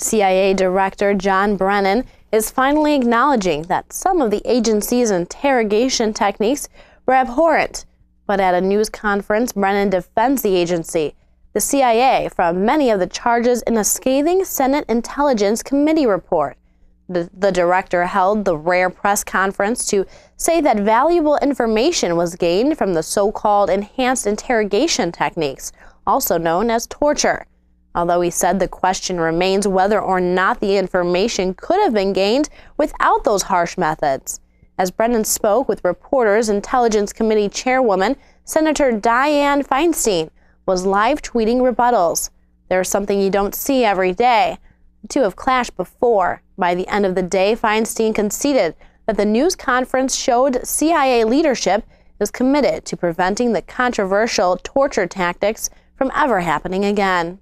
CIA Director John Brennan is finally acknowledging that some of the agency's interrogation techniques were abhorrent. But at a news conference, Brennan defends the agency, the CIA, from many of the charges in a scathing Senate Intelligence Committee report. The director held the rare press conference to say that valuable information was gained from the so-called enhanced interrogation techniques, also known as torture. Although he said the question remains whether or not the information could have been gained without those harsh methods. As Brennan spoke with reporters, Intelligence Committee Chairwoman Senator Diane Feinstein was live tweeting rebuttals. "There's something you don't see every day." The two have clashed before. By the end of the day, Feinstein conceded that the news conference showed CIA leadership is committed to preventing the controversial torture tactics from ever happening again.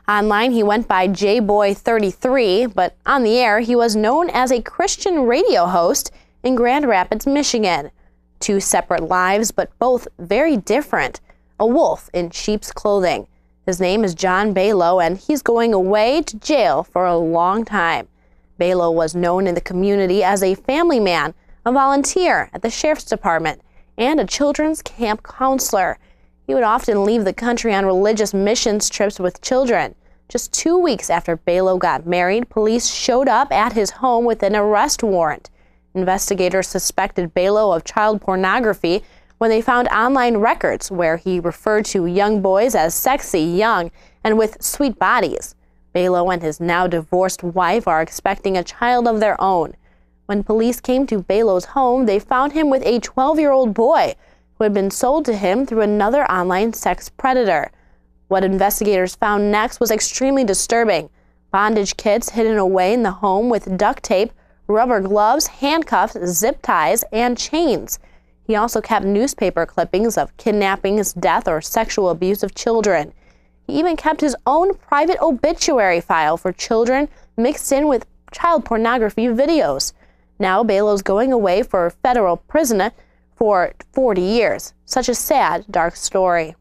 Online, he went by J-Boy33, but on the air, he was known as a Christian radio host in Grand Rapids, Michigan. Two separate lives, but both very different. A wolf in sheep's clothing. His name is John Balo, and he's going away to jail for a long time. Balo was known in the community as a family man, a volunteer at the Sheriff's Department, and a children's camp counselor. He would often leave the country on religious missions trips with children. Just 2 weeks after Balo got married, police showed up at his home with an arrest warrant. Investigators suspected Balo of child pornography when they found online records where he referred to young boys as sexy, young, and with sweet bodies. Balo and his now divorced wife are expecting a child of their own. When police came to Balo's home, they found him with a 12-year-old boy who had been sold to him through another online sex predator. What investigators found next was extremely disturbing. Bondage kits hidden away in the home with duct tape, rubber gloves, handcuffs, zip ties, and chains. He also kept newspaper clippings of kidnappings, death, or sexual abuse of children. He even kept his own private obituary file for children mixed in with child pornography videos. Now Balo's going away for federal prison for 40 years. Such a sad, dark story.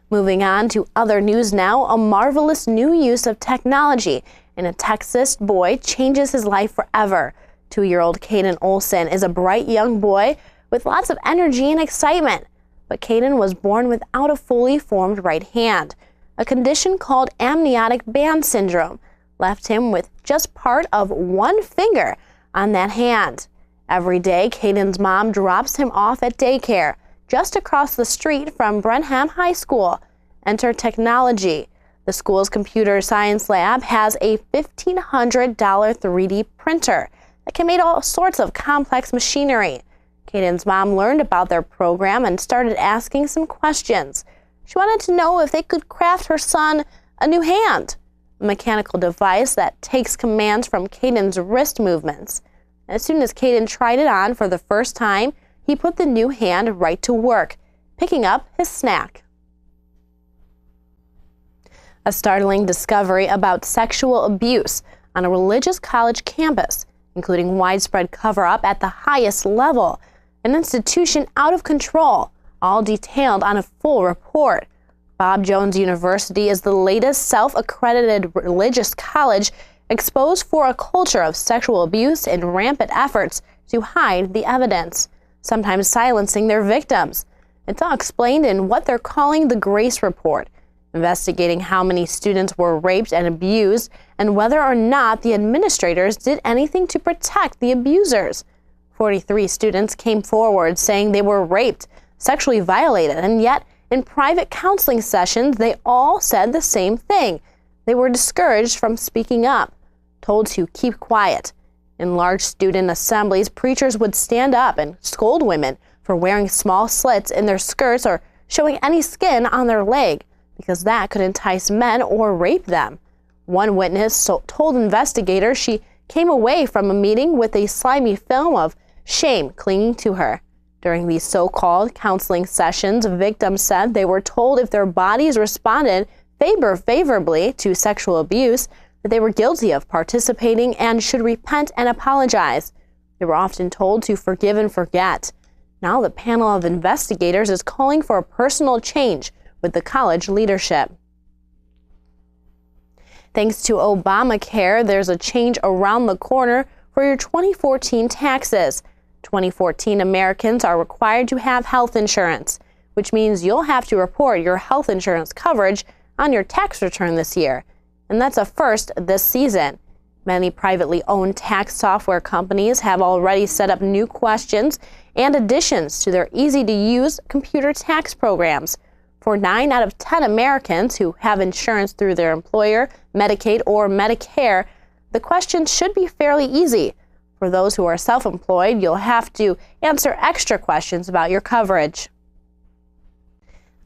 Moving on to other news now, a marvelous new use of technology in a Texas boy changes his life forever. 2-year-old Caden Olson is a bright young boy with lots of energy and excitement. But Caden was born without a fully formed right hand. A condition called amniotic band syndrome left him with just part of one finger on that hand. Every day, Caden's mom drops him off at daycare just across the street from Brenham High School. Enter technology. The school's computer science lab has a $1,500 3D printer that can make all sorts of complex machinery. Caden's mom learned about their program and started asking some questions. She wanted to know if they could craft her son a new hand, a mechanical device that takes commands from Caden's wrist movements. As soon as Caden tried it on for the first time, he put the new hand right to work, picking up his snack. A startling discovery about sexual abuse on a religious college campus, including widespread cover-up at the highest level, an institution out of control, all detailed on a full report. Bob Jones University is the latest self-accredited religious college exposed for a culture of sexual abuse and rampant efforts to hide the evidence, sometimes silencing their victims. It's all explained in what they're calling the Grace Report, investigating how many students were raped and abused and whether or not the administrators did anything to protect the abusers. 43 students came forward saying they were raped, sexually violated, and yet in private counseling sessions, they all said the same thing. They were discouraged from speaking up, told to keep quiet. In large student assemblies, preachers would stand up and scold women for wearing small slits in their skirts or showing any skin on their leg, because that could entice men or rape them. One witness told investigators she came away from a meeting with a slimy film of shame clinging to her. During these so-called counseling sessions, victims said they were told if their bodies responded favorably to sexual abuse, that they were guilty of participating and should repent and apologize. They were often told to forgive and forget. Now the panel of investigators is calling for a personal change with the college leadership. Thanks to Obamacare, there's a change around the corner for your 2014 taxes. 2014 Americans are required to have health insurance, which means you'll have to report your health insurance coverage on your tax return this year. And that's a first this season. Many privately owned tax software companies have already set up new questions and additions to their easy-to-use computer tax programs. For 9 out of 10 Americans who have insurance through their employer, Medicaid, or Medicare, the questions should be fairly easy. For those who are self-employed, you'll have to answer extra questions about your coverage.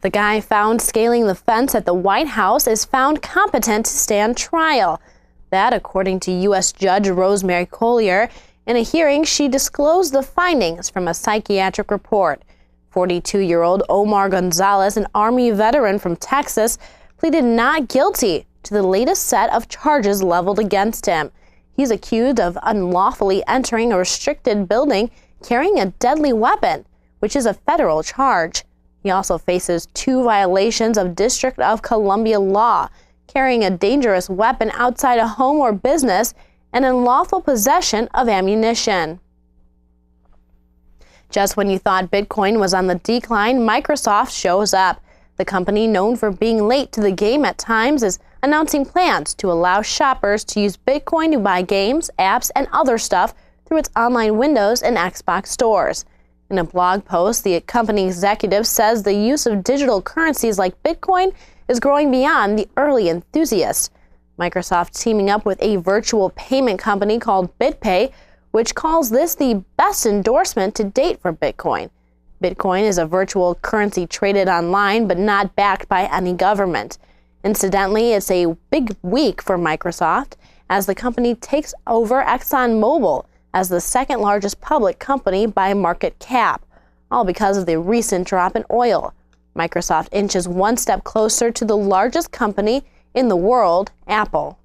The guy found scaling the fence at the White House is found competent to stand trial. That, according to U.S. Judge Rosemary Collyer. In a hearing, she disclosed the findings from a psychiatric report. 42-year-old Omar Gonzalez, an Army veteran from Texas, pleaded not guilty to the latest set of charges leveled against him. He's accused of unlawfully entering a restricted building carrying a deadly weapon, which is a federal charge. He also faces 2 violations of District of Columbia law, carrying a dangerous weapon outside a home or business, and unlawful possession of ammunition. Just when you thought Bitcoin was on the decline, Microsoft shows up. The company, known for being late to the game at times, is announcing plans to allow shoppers to use Bitcoin to buy games, apps, and other stuff through its online Windows and Xbox stores. In a blog post, the company executive says the use of digital currencies like Bitcoin is growing beyond the early enthusiasts. Microsoft teaming up with a virtual payment company called BitPay, which calls this the best endorsement to date for Bitcoin. Bitcoin is a virtual currency traded online but not backed by any government. Incidentally, it's a big week for Microsoft as the company takes over ExxonMobil as the second largest public company by market cap, all because of the recent drop in oil. Microsoft inches one step closer to the largest company in the world, Apple.